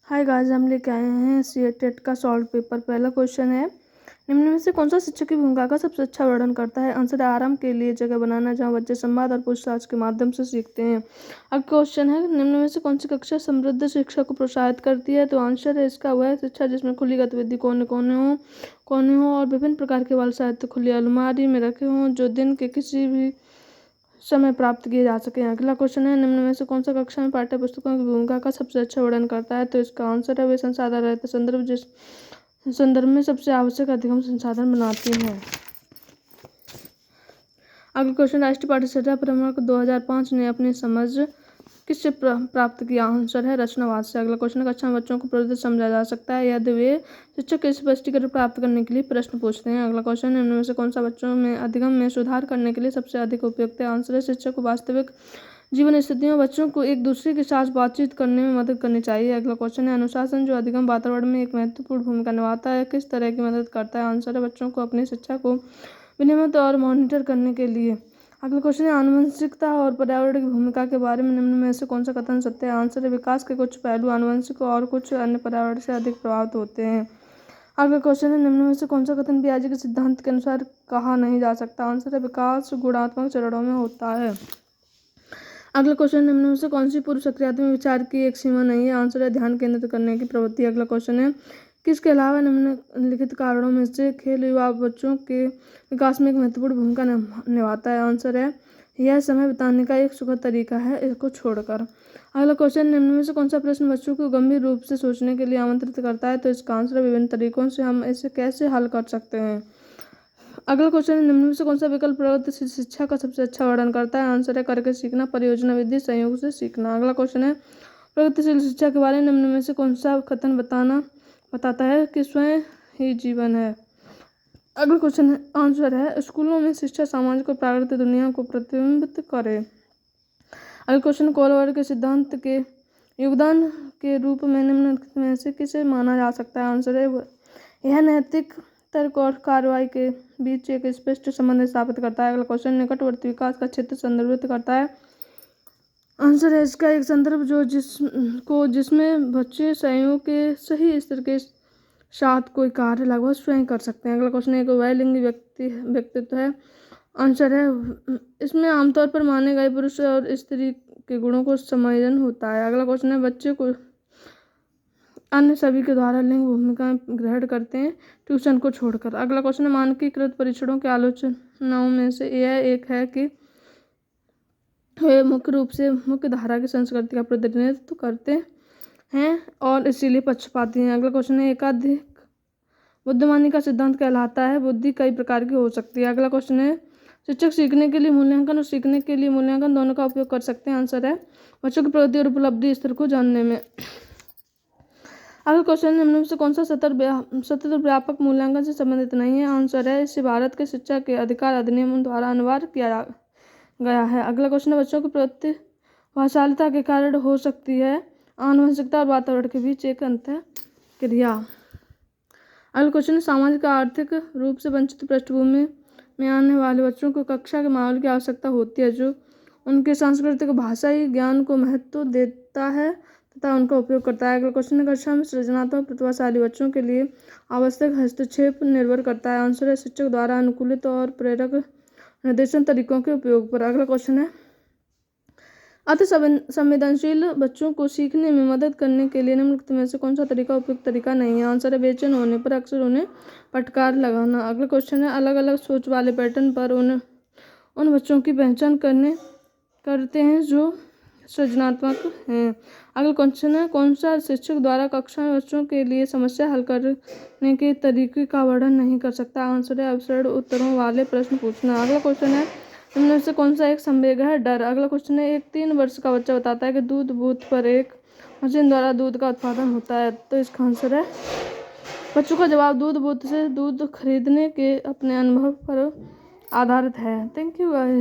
Hi guys, हम लेके आए हैं सी.टेट का सॉल्व पेपर। पहला क्वेश्चन है, निम्न में से कौन सा शिक्षक की भूमिका का सबसे अच्छा वर्णन करता है? आंसर है आराम के लिए जगह बनाना, जहां बच्चे संवाद और पूछताछ के माध्यम से सीखते हैं। अब क्वेश्चन है, निम्न में से कौन सी कक्षा समृद्ध शिक्षा को प्रोत्साहित करती है? तो आंसर है इसका वह शिक्षा जिसमें खुली गतिविधि कोने हो और विभिन्न प्रकार के बाल साहित्य खुली अलमारी में रखे हों, जो दिन के किसी भी समय प्राप्त किए जा सके। अगला क्वेश्चन है, निम्न में से कौन सा कक्षा में पाठ्य पुस्तकों की भूमिका का सबसे अच्छा वर्णन करता है? तो इसका आंसर है वे संसाधन रहते संदर्भ जिस संदर्भ में सबसे आवश्यक अधिगम संसाधन बनाती है। अगला क्वेश्चन, राष्ट्रीय पाठ्यचर्या प्रमाणक 2005 ने अपनी समझ किससे प्राप्त किया? आंसर है रचनावाद से। अगला क्वेश्चन, कक्षा में बच्चों को प्रवृत्ति समझा जा सकता है यदि वे शिक्षक के स्पष्टीकरण प्राप्त करने के लिए प्रश्न पूछते हैं। अगला क्वेश्चन, निम्न में से कौन सा बच्चों में अधिगम में सुधार करने के लिए सबसे अधिक उपयुक्त है? आंसर है शिक्षक को वास्तविक जीवन स्थितियों में बच्चों को एक दूसरे के साथ बातचीत करने में मदद करनी चाहिए। अगला क्वेश्चन है, अनुशासन जो अधिगम वातावरण में एक महत्वपूर्ण भूमिका निभाता है किस तरह की मदद करता है? आंसर है बच्चों को अपनी शिक्षा को विनियमित और मॉनिटर करने के लिए। अगला क्वेश्चन है, आनुवंशिकता और पर्यावरण की भूमिका के बारे में निम्न में से कौन सा कथन सत्य है? आंसर है विकास के कुछ पहलू आनुवंशिक और कुछ अन्य पर्यावरण से अधिक प्रभावित होते हैं। अगला क्वेश्चन है, निम्न में से कौन सा कथन पियाजे के सिद्धांत के अनुसार कहा नहीं जा सकता? आंसर है विकास गुणात्मक चरणों में होता है। अगला क्वेश्चन, निम्न में से कौन सी पूर्व सक्रियात्मक विचार की एक सीमा नहीं है? आंसर है ध्यान केंद्रित करने की प्रवृत्ति। अगला क्वेश्चन है, किसके अलावा निम्नलिखित कारणों में से खेल युवा बच्चों के विकास में एक महत्वपूर्ण भूमिका निभाता है? आंसर है यह समय बिताने का एक सुखद तरीका है इसको छोड़कर। अगला क्वेश्चन, निम्न में से कौन सा प्रश्न बच्चों को गंभीर रूप से सोचने के लिए आमंत्रित करता है? तो इसका आंसर है विभिन्न तरीकों से हम इसे कैसे हल कर सकते हैं। अगला क्वेश्चन है, निम्न में से कौन सा विकल्प प्रगतिशील शिक्षा का सबसे अच्छा वर्णन करता है? आंसर है करके सीखना, परियोजना विधि, संयोग से सीखना। अगला क्वेश्चन है, प्रगतिशील शिक्षा के बारे में निम्न में से कौन सा कथन बताता है कि स्वयं ही जीवन है? अगला क्वेश्चन है, आंसर है स्कूलों में शिक्षा सामाजिक और प्राकृतिक दुनिया को प्रतिबिंबित करे। अगला क्वेश्चन, कोलवर्ग के सिद्धांत के योगदान के रूप में निम्नलिखित में से किसे माना जा सकता है? आंसर है यह नैतिक तर्क और कार्रवाई के बीच एक स्पष्ट संबंध स्थापित करता है। अगला क्वेश्चन, निकटवर्ती विकास का क्षेत्र संदर्भित करता है? आंसर है इसका एक संदर्भ जिसमें बच्चे सहयोग के सही स्तर के साथ कोई कार्य लगभग स्वयं कर सकते हैं। अगला क्वेश्चन, एक वैलिंगी व्यक्तित्व है? आंसर है इसमें आमतौर पर माने गए पुरुष और स्त्री के गुणों को सम्मिलन होता है। अगला क्वेश्चन है, बच्चे को अन्य सभी के द्वारा लिंग भूमिका ग्रहण करते हैं ट्यूशन को छोड़कर। अगला क्वेश्चन है, मानकीकृत परीक्षणों की आलोचनाओं में से यह एक है कि वे मुख्य रूप से मुख्य धारा की संस्कृति का प्रतिनिधित्व करते हैं और इसीलिए पक्षपाती हैं। अगला क्वेश्चन है, एकाधिक बुद्धिमानी का सिद्धांत कहलाता है? बुद्धि कई प्रकार की हो सकती है। अगला क्वेश्चन है, शिक्षक सीखने के लिए मूल्यांकन और सीखने के लिए मूल्यांकन दोनों का उपयोग कर सकते हैं? आंसर है बच्चों की प्रगति और उपलब्धि स्तर को जानने में। अगला क्वेश्चन, निम्न में से कौन सा सतत व्यापक मूल्यांकन से संबंधित नहीं है? आंसर है इसे भारत के शिक्षा के अधिकार अधिनियम द्वारा अनिवार्य किया गया है। अगला क्वेश्चन है, बच्चों की प्रतिभाशालिता के कारण हो सकती है आनुवंशिकता और वातावरण के बीच एक अंतर क्रिया। अगला क्वेश्चन है, सामाजिक आर्थिक रूप से वंचित पृष्ठभूमि में आने वाले बच्चों को कक्षा के माहौल की आवश्यकता होती है जो उनके सांस्कृतिक भाषाई ज्ञान को महत्व देता है तथा उनका उपयोग करता है। अगला क्वेश्चन है, कक्षा में सृजनात्मक प्रतिभाशाली बच्चों के लिए आवश्यक हस्तक्षेप निर्भर करता है? आंसर है शिक्षक द्वारा अनुकूलित और प्रेरक निर्देशन तरीकों के उपयोग पर। अगला क्वेश्चन है, अति संवेदनशील बच्चों को सीखने में मदद करने के लिए निम्नलिखित में से कौन सा तरीका उपयुक्त तरीका नहीं है? आंसर है बेचैन होने पर अक्सर उन्हें फटकार लगाना। अगला क्वेश्चन है, अलग अलग सोच वाले पैटर्न पर उन बच्चों की पहचान करते हैं जो सृजनात्मक हैं। अगला क्वेश्चन है, कौन सा शिक्षक द्वारा कक्षा में बच्चों के लिए समस्या हल करने के तरीके का वर्णन नहीं कर सकता? आंसर है अवसर उत्तरों वाले प्रश्न पूछना। अगला क्वेश्चन है, इनमें से कौन सा एक संवेग है? डर। अगला क्वेश्चन है, एक 3 वर्ष का बच्चा बताता है कि दूध बूथ पर एक मशीन द्वारा दूध का उत्पादन होता है। तो इसका आंसर है बच्चों का जवाब दूध बूथ से दूध खरीदने के अपने अनुभव पर आधारित है। Thank you guys.